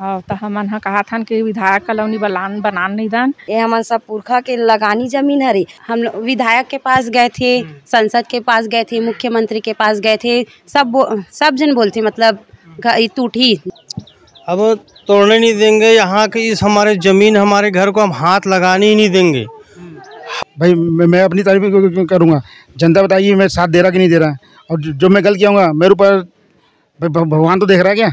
हाँ तो हमन हा कहा था कि विधायक कॉलोनी बनान नहीं दान। ये हमन सब पुरखा के लगानी जमीन हरे। हम लोग विधायक के पास गए थे, संसद के पास गए थे, मुख्यमंत्री के पास गए थे, सब जन बोलते मतलब टूटी। अब तोड़ने नहीं देंगे यहाँ की इस हमारे ज़मीन हमारे घर को हम हाथ लगाने ही नहीं देंगे। भाई मैं अपनी तारीफ करूँगा, जनता बताइए मैं साथ दे रहा कि नहीं दे रहा, और जो मैं गलत किया हूँ मेरे ऊपर भगवान तो देख रहा है क्या।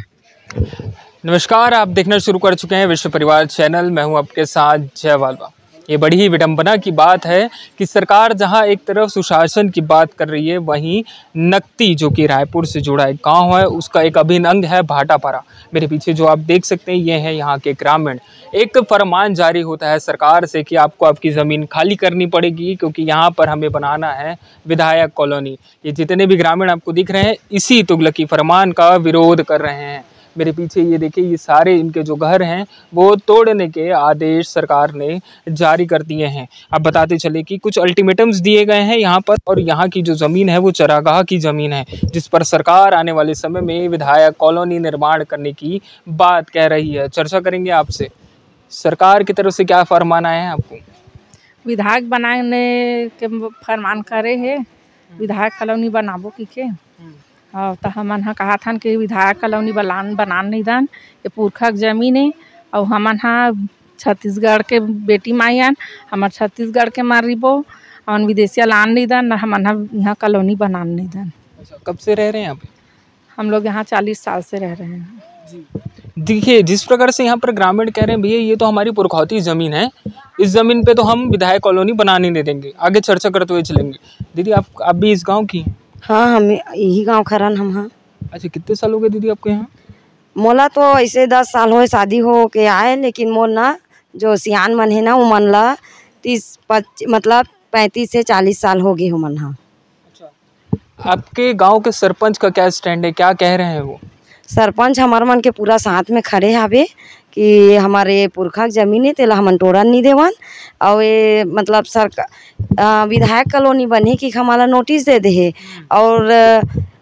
नमस्कार, आप देखना शुरू कर चुके हैं विश्व परिवार चैनल। मैं हूं आपके साथ जय वालवा। ये बड़ी ही विडंबना की बात है कि सरकार जहां एक तरफ सुशासन की बात कर रही है, वहीं नकती जो कि रायपुर से जुड़ा एक गांव है, उसका एक अभिन्न अंग है भाटापारा। मेरे पीछे जो आप देख सकते हैं ये है यहाँ के ग्रामीण। एक फरमान जारी होता है सरकार से कि आपको आपकी ज़मीन खाली करनी पड़ेगी क्योंकि यहाँ पर हमें बनाना है विधायक कॉलोनी। ये जितने भी ग्रामीण आपको दिख रहे हैं इसी तुगलकी फरमान का विरोध कर रहे हैं। मेरे पीछे ये देखिए, ये सारे इनके जो घर हैं वो तोड़ने के आदेश सरकार ने जारी कर दिए हैं। अब बताते चले कि कुछ अल्टीमेटम्स दिए गए हैं यहाँ पर, और यहाँ की जो ज़मीन है वो चरागाह की ज़मीन है जिस पर सरकार आने वाले समय में विधायक कॉलोनी निर्माण करने की बात कह रही है। चर्चा करेंगे आपसे, सरकार की तरफ से क्या फरमान आए हैं आपको। विधायक बनाने के फरमान करे है, विधायक कॉलोनी बनाबो की हाँ तो हमन हा कहा था कि विधायक कॉलोनी बनान नहीं दान। ये पुरखा जमीन है और हमन हा छत्तीसगढ़ के बेटी माईन, हमार छत्तीसगढ़ के मारिबो, हमन विदेशिया लान नहीं दान, हमन हा यहाँ कॉलोनी बनान नहीं दान। अच्छा, कब से रह रहे हैं आप। हम लोग यहाँ 40 साल से रह रहे हैं जी। देखिए, जिस प्रकार से यहाँ पर ग्रामीण कह रहे हैं भैया ये तो हमारी पुरखौती ज़मीन है, इस ज़मीन पे तो हम विधायक कॉलोनी बनाने नहीं देंगे। आगे चर्चा करते हुए चलेंगे। दीदी आप भी इस गाँव की। हाँ, हम यही गांव खरन हम। हाँ। अच्छा, कितने साल हो गए दीदी आपको यहाँ। मोला तो ऐसे 10 साल हो शादी हो के आए, लेकिन मोर ना जो सियान मन है ना वो मन ला 35 से 40 साल हो गए हो मन। हाँ। अच्छा, आपके गांव के सरपंच का क्या स्टैंड है, क्या कह रहे हैं वो। सरपंच हमारे मन के पूरा साथ में खड़े हावे कि हमारे पुरखा जमीन है तेला हमन तोड़न नहीं देवन, और ये मतलब विधायक कॉलोनी बने की हमारा नोटिस दे दे है, और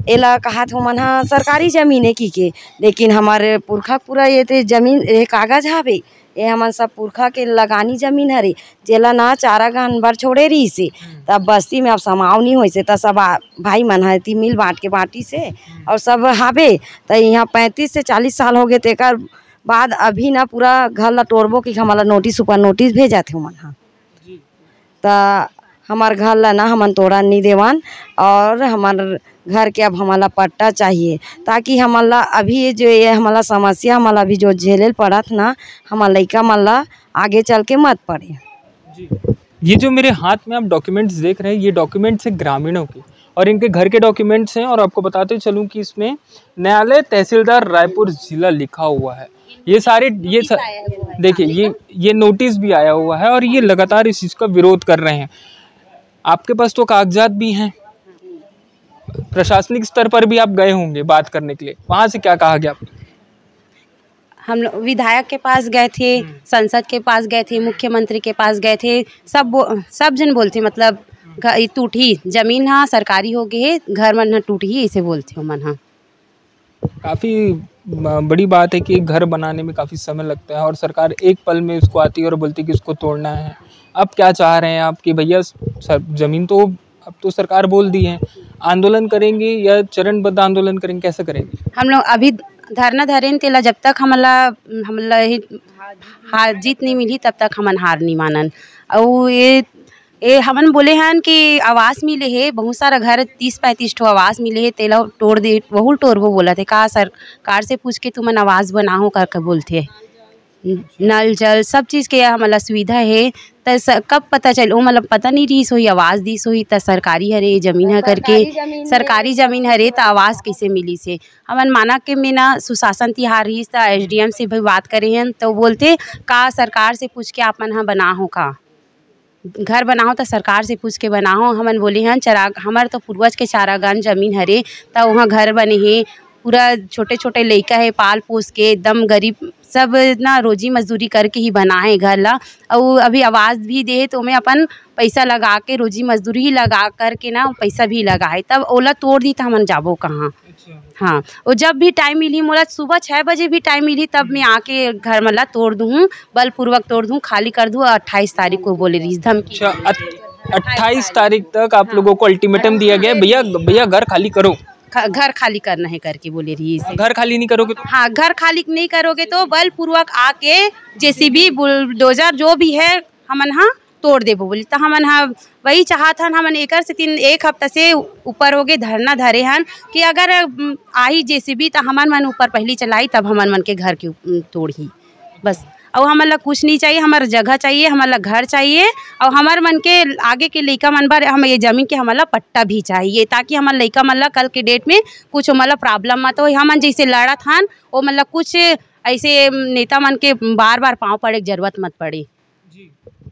एला कहा तो मन हाँ सरकारी ज़मीन है की लेकिन हमारे पुरखा पूरा ये तो जमीन ये कागज हावे, ये हमन सब पुरखा के लगानी जमीन हरे जेला ना चारा गान बर छोड़े रही से तब बस्ती में अब समाव नहीं होइसे त सब भाई मन हती मिल बांट के बाटी से और सब हावे। तो यहाँ 35 से 40 साल हो गए, तेकर बाद अभी ना पूरा घर ला तोड़बो कि हमारा नोटिस ऊपर नोटिस भेजा थे मन। हाँ तो हमार घर ला ना हमन तोड़ा नहीं देवान, और हमार घर के अब हमारा पट्टा चाहिए ताकि हमारा अभी जो ये हमारा समस्या हमारा अभी जो झेले पड़त ना हमारा लड़का मल्ला आगे चल के मत पड़े। जी। ये जो मेरे हाथ में आप डॉक्यूमेंट्स देख रहे हैं ये डॉक्यूमेंट्स हैं ग्रामीणों के, और इनके घर के डॉक्यूमेंट्स हैं। और आपको बताते चलूँ कि इसमें न्यायालय तहसीलदार रायपुर जिला लिखा हुआ है। ये सारे देखिए ये नोटिस भी आया हुआ है और ये लगातार इस चीज़ का विरोध कर रहे हैं। आपके पास तो कागजात भी हैं, प्रशासनिक स्तर पर भी आप गए होंगे बात करने के लिए, वहाँ से क्या कहा गया आपको। हम लोग विधायक के पास गए थे, संसद के पास गए थे, मुख्यमंत्री के पास गए थे, सब जन बोलते मतलब टूटी जमीन हाँ सरकारी हो गई है, घर मन हाँ टूटी इसे बोलते हो मन। हाँ काफ़ी बड़ी बात है कि घर बनाने में काफ़ी समय लगता है और सरकार एक पल में उसको आती है और बोलती है कि उसको तोड़ना है। अब क्या चाह रहे हैं आप कि भैया ज़मीन तो अब तो सरकार बोल दी है, आंदोलन करेंगे या चरणबद्ध आंदोलन करेंगे, कैसे करेंगे। हम लोग अभी धरना धरें तेला जब तक हमला हार जीत नहीं मिली तब तक हमन हार नहीं मानन। और ये हमन बोले हैं कि आवास मिले है, बहुत सारा घर 30-35 ठो आवास मिले है, तेला तोड़ दे वहू टोरबो बोला थे का सरकार से पूछ के तुमन आवास बनाओ करके बोलते। नल जल सब चीज़ के हमारा सुविधा है, तो कब पता चलो मतलब पता नहीं रही सोई आवाज़ दी सोई तो सरकारी हरे ज़मीन है करके सरकारी ज़मीन हरे तो आवाज़ कैसे मिली से। हमन माना के में ना सुशासन तिहार रही तो SDM से भी बात करे हैं तो बोलते का सरकार से पूछ के आप मन हाँ बनाओ का घर बनाओ तो सरकार से पूछ के बनाओ। हमन बोले हैं हमारे तो पूर्वज के चारागान ज़मीन हरे तो वहाँ घर बने हैं, पूरा छोटे छोटे लड़का है पाल पोस के एकदम गरीब सब ना रोजी मजदूरी करके ही बनाए घर ला, और अभी आवाज़ भी दे तो मैं अपन पैसा लगा के रोजी मजदूरी ही लगा करके ना पैसा भी लगाए तब ओला तोड़ दी तो हमन जाबो कहाँ। हाँ, और जब भी टाइम मिली मोला सुबह 6 बजे भी टाइम मिली तब मैं आके घर मतलब तोड़ दूँ, बलपूर्वक तोड़ दूँ, खाली कर दूँ। 28 तारीख को बोले रही धमकी। 28 तारीख तक आप लोगों को अल्टीमेटम दिया गया, भैया भैया घर खाली करो, घर खाली करना है करके बोले रही इसे। घर खाली नहीं करोगे तो? हाँ, घर खाली नहीं करोगे तो बलपूर्वक आके जेसीबी बुलडोजर जो भी है हमन हाँ तोड़ देबो बोली। तो हमन हाँ वही चाहत हन, हमन एक हफ्ता से ऊपर हो गए धरना धरे हन कि अगर आई जेसीबी तो हमन मन ऊपर पहली चलाई तब हमन मन के घर के तोड़ी बस। और हमन ला कुछ नहीं चाहिए, हमारा जगह चाहिए, हमन ला घर चाहिए और हमार मन के आगे के लइका मन बार हम ये जमीन के हमन ला पट्टा भी चाहिए ताकि हमार लइका मन ला कल के डेट में कुछ मतलब प्रॉब्लम मत हो। हमन जैसे लड़त हन वो मतलब कुछ ऐसे नेता मन के बार बार पाँव पड़े की जरूरत मत पड़े।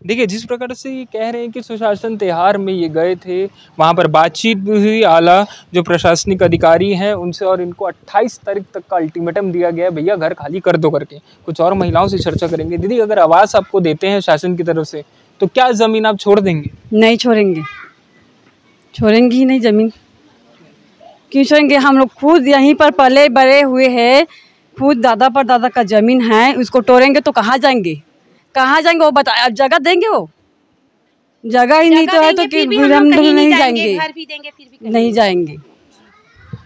देखिए, जिस प्रकार से ये कह रहे हैं कि सुशासन त्योहार में ये गए थे, वहाँ पर बातचीत भी हुई, आला जो प्रशासनिक अधिकारी हैं उनसे, और इनको 28 तारीख तक का अल्टीमेटम दिया गया है, भैया घर खाली कर दो करके। कुछ और महिलाओं से चर्चा करेंगे। दीदी, अगर आवास आपको देते हैं शासन की तरफ से तो क्या ज़मीन आप छोड़ देंगे? नहीं छोड़ेंगे, छोड़ेंगे ही नहीं ज़मीन। क्यों छोड़ेंगे? हम लोग खुद यहीं पर पले बड़े हुए हैं, खुद दादा पर दादा का ज़मीन है, उसको तोड़ेंगे तो कहाँ जाएंगे? कहाँ जाएंगे वो बताए? जगह देंगे? वो जगह ही नहीं तो है तो कि हम लोग नहीं जाएंगे, नहीं जाएंगे।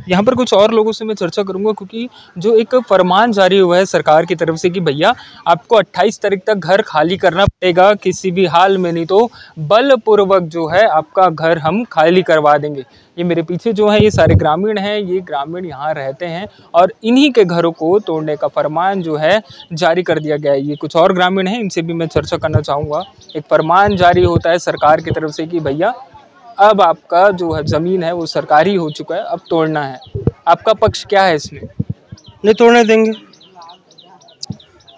यहाँ पर कुछ और लोगों से मैं चर्चा करूंगा, क्योंकि जो एक फरमान जारी हुआ है सरकार की तरफ से कि भैया आपको 28 तारीख तक घर खाली करना पड़ेगा किसी भी हाल में, नहीं तो बलपूर्वक जो है आपका घर हम खाली करवा देंगे। ये मेरे पीछे जो है ये सारे ग्रामीण हैं, ये ग्रामीण यहाँ रहते हैं और इन्हीं के घरों को तोड़ने का फरमान जो है जारी कर दिया गया है। ये कुछ और ग्रामीण हैं, इनसे भी मैं चर्चा करना चाहूँगा। एक फरमान जारी होता है सरकार की तरफ से कि भैया अब आपका जो है ज़मीन है वो सरकारी हो चुका है, अब तोड़ना है। आपका पक्ष क्या है इसमें? नहीं तोड़ने देंगे,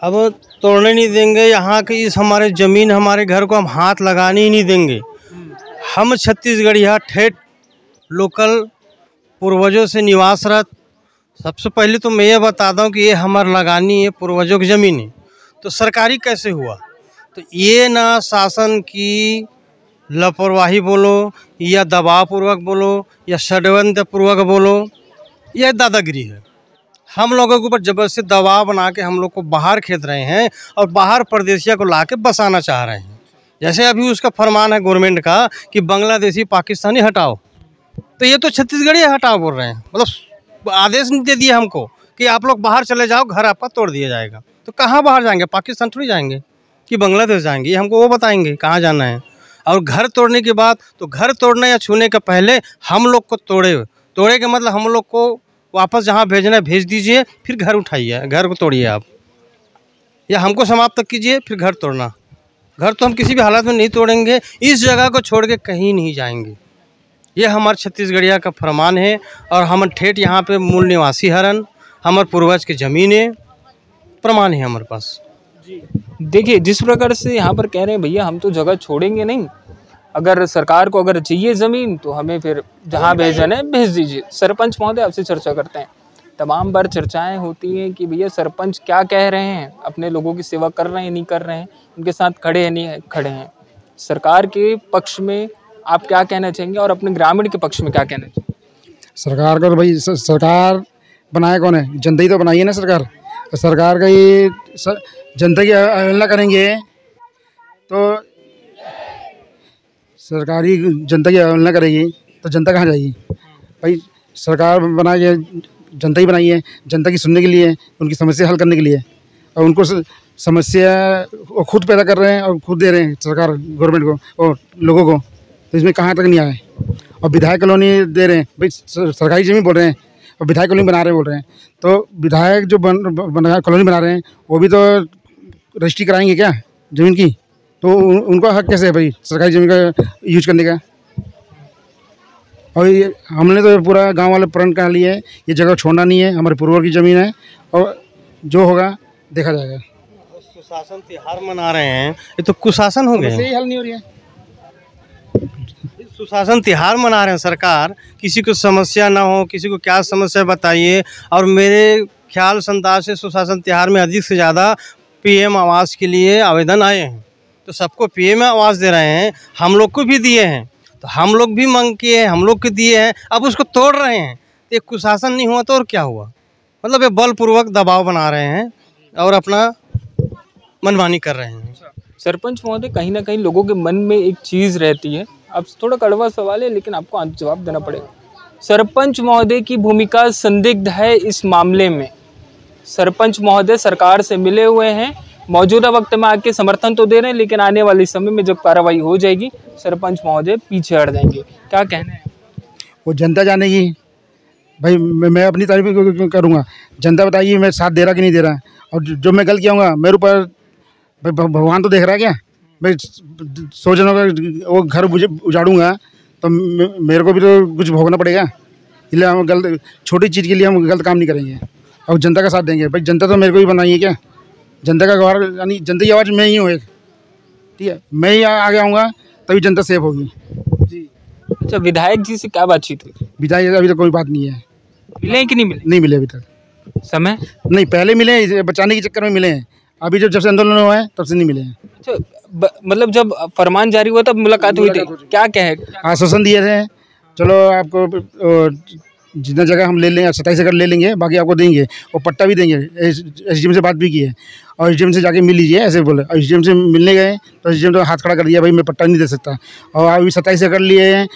अब तोड़ने नहीं देंगे। यहाँ की इस हमारे ज़मीन हमारे घर को हम हाथ लगाने ही नहीं देंगे। हम छत्तीसगढ़िया ठेठ लोकल पूर्वजों से निवासरत। सबसे पहले तो मैं ये बता दूँ कि ये हमारे लगानी है, पूर्वजों की ज़मीन है, तो सरकारी कैसे हुआ? तो ये ना शासन की लापरवाही बोलो या दबाव पूर्वक बोलो या षड्यंत्र पूर्वक बोलो, यह दादागिरी है। हम लोगों के ऊपर जबरदस्ती दबाव बना के हम लोग को बाहर खेद रहे हैं और बाहर परदेशिया को ला के बसाना चाह रहे हैं। जैसे अभी उसका फरमान है गवर्नमेंट का कि बांग्लादेशी पाकिस्तानी हटाओ, तो ये तो छत्तीसगढ़ी हटाओ बोल रहे हैं। मतलब आदेश नहीं दे दिया हमको कि आप लोग बाहर चले जाओ, घर आपका तोड़ दिया जाएगा। तो कहाँ बाहर जाएंगे? पाकिस्तान थोड़ी जाएंगे कि बांग्लादेश जाएंगे? ये हमको वो बताएंगे कहाँ जाना है। और घर तोड़ने के बाद तो घर तोड़ने या छूने के पहले हम लोग को तोड़े के मतलब हम लोग को वापस जहाँ भेजना है भेज दीजिए, फिर घर उठाइए, घर को तोड़िए आप, या हमको समाप्त तक कीजिए, फिर घर तोड़ना। घर तो हम किसी भी हालत में नहीं तोड़ेंगे, इस जगह को छोड़ के कहीं नहीं जाएंगे। ये हमारे छत्तीसगढ़िया का फरमान है और हम ठेठ यहाँ पे मूल निवासी हरन, हमारे पूर्वज की ज़मीन है, प्रमाण है हमारे पास। देखिए, जिस प्रकार से यहाँ पर कह रहे हैं भैया हम तो जगह छोड़ेंगे नहीं, अगर सरकार को अगर चाहिए ज़मीन तो हमें फिर जहाँ भेजना है भेज दीजिए। सरपंच महोदय आपसे चर्चा करते हैं। तमाम बार चर्चाएं होती हैं कि भैया सरपंच क्या कह रहे हैं, अपने लोगों की सेवा कर रहे हैं नहीं कर रहे हैं, उनके साथ खड़े हैं नहीं खड़े हैं। सरकार के पक्ष में आप क्या कहना चाहेंगे और अपने ग्रामीण के पक्ष में क्या कहना चाहेंगे? सरकार का तो भाई सरकार बनाया कौन है? जनता ही तो बनाई है ना सरकार। तो सरकार का ये जनता की अवहेलना करेंगे तो सरकारी जनता की अवहेलना करेगी तो जनता कहाँ जाएगी? भाई सरकार बनाई है, जनता ही बनाई है, जनता की सुनने के लिए, उनकी समस्या हल करने के लिए, और उनको समस्या वो खुद पैदा कर रहे हैं और खुद दे रहे हैं सरकार गवर्नमेंट को और लोगों को। तो इसमें कहाँ तक नहीं आए। और विधायक कॉलोनी दे रहे हैं, भाई सरकारी ज़मीन बोल रहे हैं और विधायक कॉलोनी बना रहे बोल रहे हैं। तो विधायक जो कॉलोनी बना रहे हैं वो भी तो रजिस्ट्री कराएंगे क्या ज़मीन की? तो उनका हक कैसे है भाई सरकारी ज़मीन का यूज करने का? और ये हमने तो पूरा गांव वाले प्रण कर लिए, ये जगह छोड़ना नहीं है, हमारे पूर्वज की ज़मीन है और जो होगा देखा जाएगा। सुशासन त्योहार मना रहे हैं, ये तो कुशासन हो गया, हल नहीं हो रही है। सुशासन त्योहार मना रहे हैं सरकार, किसी को समस्या ना हो, किसी को क्या समस्या बताइए। और मेरे ख्याल से अंदाज से सुशासन त्योहार में अधिक से ज़्यादा पीएम आवास के लिए आवेदन आए हैं, तो सबको पीएम आवास दे रहे हैं, हम लोग को भी दिए हैं, तो हम लोग भी मांग किए हैं, हम लोग को दिए हैं, अब उसको तोड़ रहे हैं। एक कुशासन नहीं हुआ तो और क्या हुआ। मतलब ये बलपूर्वक दबाव बना रहे हैं और अपना मनमानी कर रहे हैं। सरपंच महोदय, कहीं ना कहीं लोगों के मन में एक चीज़ रहती है, अब थोड़ा कड़वा सवाल है लेकिन आपको जवाब देना पड़ेगा। सरपंच महोदय की भूमिका संदिग्ध है इस मामले में। सरपंच महोदय सरकार से मिले हुए हैं, मौजूदा वक्त में आके समर्थन तो दे रहे हैं, लेकिन आने वाले समय में जब कार्रवाई हो जाएगी सरपंच महोदय पीछे हट जाएंगे। क्या कहना है? वो जनता जानेगी भाई। मैं अपनी तारीफ क्यों करूँगा? जनता बताइए मैं साथ दे रहा कि नहीं दे रहा। और जो मैं गलत किया हूँ मेरे ऊपर भगवान तो देख रहा है क्या? मैं सोच रहा हूँ वो घर उजाड़ूंगा तो मेरे को भी तो कुछ भोगना पड़ेगा। इसलिए हम गलत छोटी चीज़ के लिए हम गलत काम नहीं करेंगे और जनता का साथ देंगे। भाई जनता तो मेरे को ही बनाई है क्या? जनता का गवार यानी जनता की आवाज़ मैं ही हूँ एक, ठीक है। मैं ही आगे आऊँगा तभी जनता सेफ होगी जी। अच्छा, विधायक जी से क्या बातचीत हुई? विधायक अभी तक कोई बात नहीं है। मिले हैं कि नहीं मिले? नहीं मिले अभी तक। समय नहीं, पहले मिले हैं, बचाने के चक्कर में मिले हैं। अभी जब से आंदोलन हुआ है तब से नहीं मिले हैं। अच्छा, मतलब जब फरमान जारी हुआ तब मुलाकात हुई थी, क्या कहे? आश्वासन दिए थे, चलो आपको जितना जगह हम ले लेंगे 27 एकड़ ले लेंगे, बाकी आपको देंगे और पट्टा भी देंगे। एसडीएम से बात भी की है और एसडीएम से जाके मिल लीजिए ऐसे बोले। और एसडीएम से मिलने गए तो एसडीएम तो हाथ खड़ा कर दिया, भाई मैं पट्टा नहीं दे सकता। और अभी 27 एकड़ लिए हैं,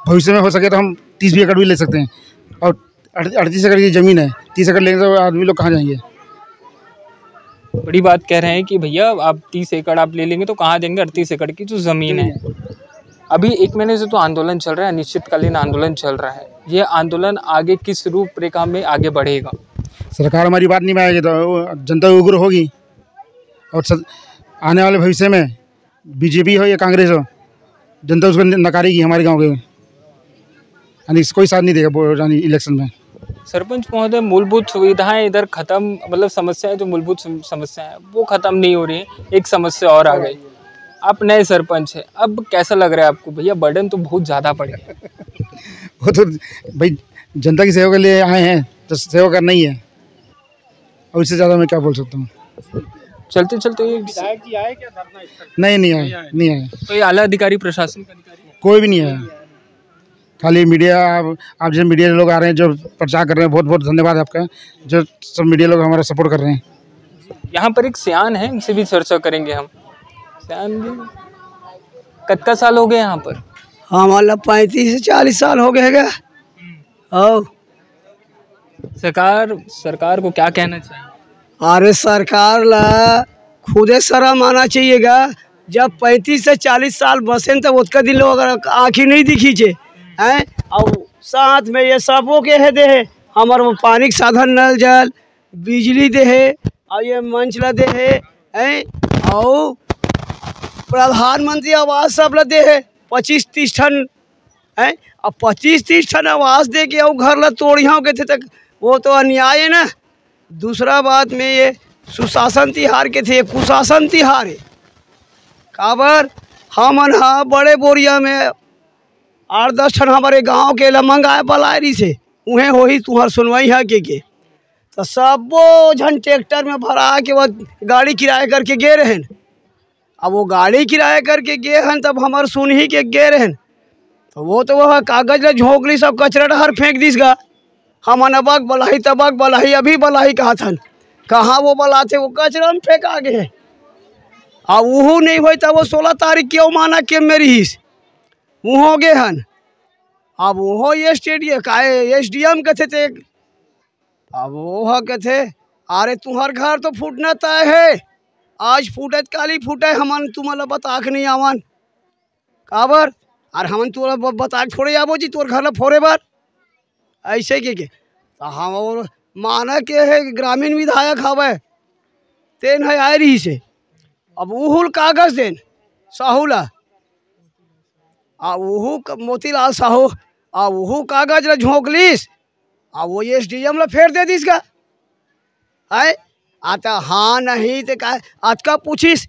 भविष्य में हो सके तो हम 30 भी एकड़ भी ले सकते हैं। और 38 एकड़ की ज़मीन है, 30 एकड़ लेंगे तो आदमी लोग कहाँ जाएंगे? बड़ी बात कह रहे हैं कि भैया आप 30 एकड़ आप ले लेंगे तो कहाँ देंगे 38 एकड़ की जो ज़मीन है। अभी 1 महीने से तो आंदोलन चल रहा है, अनिश्चितकालीन आंदोलन चल रहा है। ये आंदोलन आगे किस रूपरेखा में आगे बढ़ेगा? सरकार हमारी बात नहीं मानेगी तो जनता उग्र होगी और आने वाले भविष्य में बीजेपी हो या कांग्रेस हो, जनता उसको नकारेगी हमारे गाँव के, यानी कोई साथ नहीं देगा इलेक्शन में। सरपंच महोदय, मूलभूत सुविधाएं इधर खत्म, मतलब समस्याएं जो मूलभूत समस्याएं हैं वो खत्म नहीं हो रही है, एक समस्या और आ गई। आप नए सरपंच है, अब कैसा लग रहा है आपको? भैया बर्डन तो बहुत ज़्यादा पड़ गया। वो तो भाई जनता की सेवा के लिए आए हैं तो सेवा करना ही है, और इससे ज़्यादा मैं क्या बोल सकता हूँ। चलते चलते विधायक जी आए क्या धरना? नहीं आए। तो ये आला अधिकारी, प्रशासन का अधिकारी कोई भी नहीं आया, खाली मीडिया। आप जैसे मीडिया लोग आ रहे हैं जो प्रचार कर रहे हैं, बहुत बहुत धन्यवाद आपका। जो सब मीडिया लोग हमारा सपोर्ट कर रहे हैं। यहाँ पर एक सियान है, उनसे भी चर्चा करेंगे हम। सियान जी, कितना साल हो गए यहाँ पर? हमारा 35 से 40 साल हो गए क्या? और सरकार को क्या कहना चाहिए? अरे सरकार ला खुदे शर्म आना चाहिएगा। जब 35 से 40 साल बसे तब उतका दिन लोग आँखी नहीं दिखी छे हैं। और साथ में ये सबों के है दे है, हमारे वो पानी के साधन, नल जल, बिजली दे है, और ये मंच ला दे है, और प्रधानमंत्री आवास सब ला दे है 25-30 टन है। अब 25-30 टन आवास दे के और घर ला तोड़िया के थे तक वो तो अन्याय है ना। दूसरा बात में ये सुशासन तिहार के थे, कुशासन तिहार है। काबर हमन हाँ बड़े बोरिया में 8-10 टन हमारे गांव के मंगाए बलायरी से उहें हो ही तुम्हार सुनवाई है के तो सबो झन ट्रैक्टर में भरा के वो गाड़ी किराया करके गे रहे। अब वो गाड़ी किराया करके गे हन तब हमार सुन ही के गे रहे, तो वो तो वह कागज ले झोंकली सब कचरा डहर फेंक दिस गा। हमन अबक बलाही तबक बलाही अभी बलाही कहा थन, कहाँ वो बलाते वो कचरा में फेंक आगे है। अब वह नहीं हो तब वो 16 तारीख क्यों माना के मेरी हिस वो हो गए हन। अब वो ये स्टेडियम का एसडीएम कथे थे, अब वो कथे अरे तुम्हार घर तो फूटना तय है, आज फूटत काली फूटे, हमन तुम्हारा बताक नहीं आवन काबर, और हमन तुम्हारा बताक थोड़े आबो जी तोर घर ला फोड़े बार ऐसे के तो हम और माना के है ग्रामीण विधायक हवे तेन है आए रही से। अब उहुल कागज देन साहूला आ उहू मोतीलाल साहू आ उहू कागज ला झोंकलीस आ वो एसडीएम ला फेर दे दिस का है। आता हाँ नहीं तो का अतका पूछिस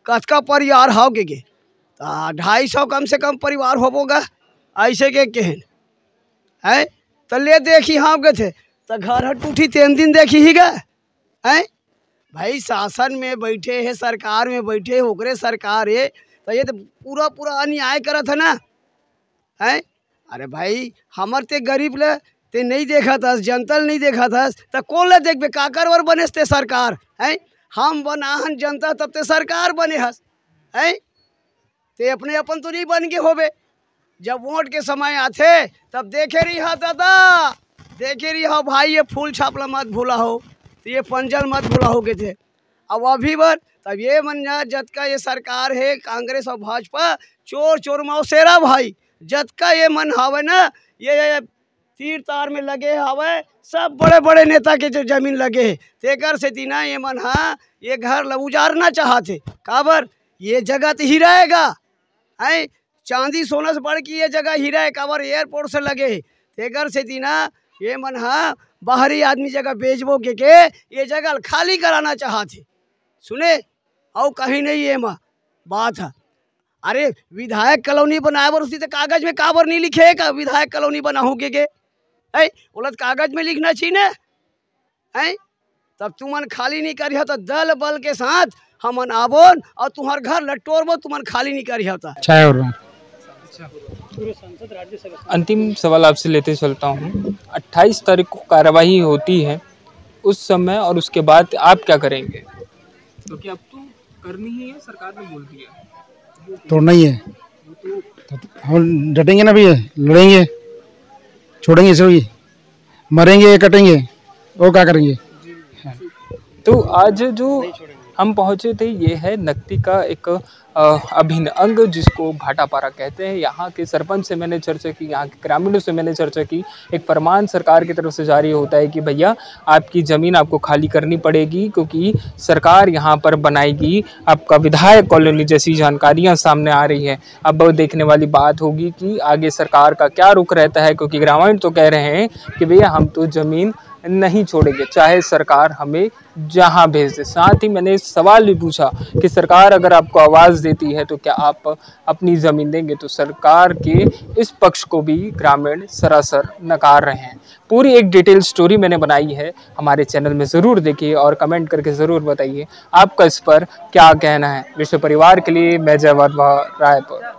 कतका परिवार हो के 250 कम से कम परिवार होगा ऐसे के केहन है। तो ले देखी हाँ गए थे तो घर हट उठी 3 दिन देखी ही गए हैं। भाई शासन में बैठे है, सरकार में बैठे ओकरे सरकार है, तो ये तो पूरा अन्याय करत है ना है। अरे भाई हमर ते गरीब ले ते नहीं देखा था, जनता नहीं देखा था, तो कौन ले देख बे काकर और बने ते सरकार है। हम बनाहन जनता तब ते सरकार बने हस है, ते अपने अपन तो नहीं बन के होबे। जब वोट के समय आते तब देखे रही हा दादा, देखे रही हा भाई, ये फूल छापला मत भूला हो, तो ये पंजल मत भूला हो के थे। अब अभी बर तब ये मन जा जत का ये सरकार है कांग्रेस और भाजपा, चोर चोर मौसेरा भाई, जत का ये मन हावे ना, ये तीर तार में लगे हवे, सब बड़े बड़े नेता के जो जमीन लगे है, तेकर से तीना ये मन हाँ ये घर उजारना चाहते। काबर ये जगह तो ही रहेगा है, चांदी सोना से बढ़ की ये जगह ही रहे, काबर एयरपोर्ट से लगे है, तेकर से तीना ये मन हाँ बाहरी आदमी जगह बेचबो के ये जगह खाली कराना चाहते। सुने और कहीं नहीं ये माँ बात है। अरे विधायक कॉलोनी बनाए बर उसी तो कागज में काबर नहीं लिखे का विधायक कॉलोनी बनाऊ के बोलत कागज में लिखना चाहिए ना है। तब तुमन खाली नहीं करिया तो दल बल के साथ हमन आबोन और तुम्हार घर लटोरबो, तुमन खाली नहीं करिया था। अंतिम सवाल आपसे लेते चलता हूँ, 28 तारीख को कार्रवाई होती है, उस समय और उसके बाद आप क्या करेंगे? क्योंकि अब तो करनी ही है, सरकार ने बोल दिया तोड़ना ही है, तो हम डटेंगे ना भैया, लड़ेंगे, छोड़ेंगे इसे भी, मरेंगे कटेंगे, वो क्या करेंगे। तो आज जो हम पहुंचे थे ये है नकटी का एक अभिन्न अंग जिसको भाटापारा कहते हैं। यहाँ के सरपंच से मैंने चर्चा की, यहाँ के ग्रामीणों से मैंने चर्चा की। एक फरमान सरकार की तरफ से जारी होता है कि भैया आपकी ज़मीन आपको खाली करनी पड़ेगी क्योंकि सरकार यहाँ पर बनाएगी आपका विधायक कॉलोनी, जैसी जानकारियाँ सामने आ रही है। अब देखने वाली बात होगी कि आगे सरकार का क्या रुख रहता है, क्योंकि ग्रामीण तो कह रहे हैं कि भैया हम तो ज़मीन नहीं छोड़ेंगे चाहे सरकार हमें जहां भेज दे। साथ ही मैंने सवाल भी पूछा कि सरकार अगर आपको आवाज़ देती है तो क्या आप अपनी ज़मीन देंगे, तो सरकार के इस पक्ष को भी ग्रामीण सरासर नकार रहे हैं। पूरी एक डिटेल स्टोरी मैंने बनाई है, हमारे चैनल में ज़रूर देखिए और कमेंट करके ज़रूर बताइए आपका इस पर क्या कहना है। विश्व परिवार के लिए मैं जय वाधवा, रायपुर।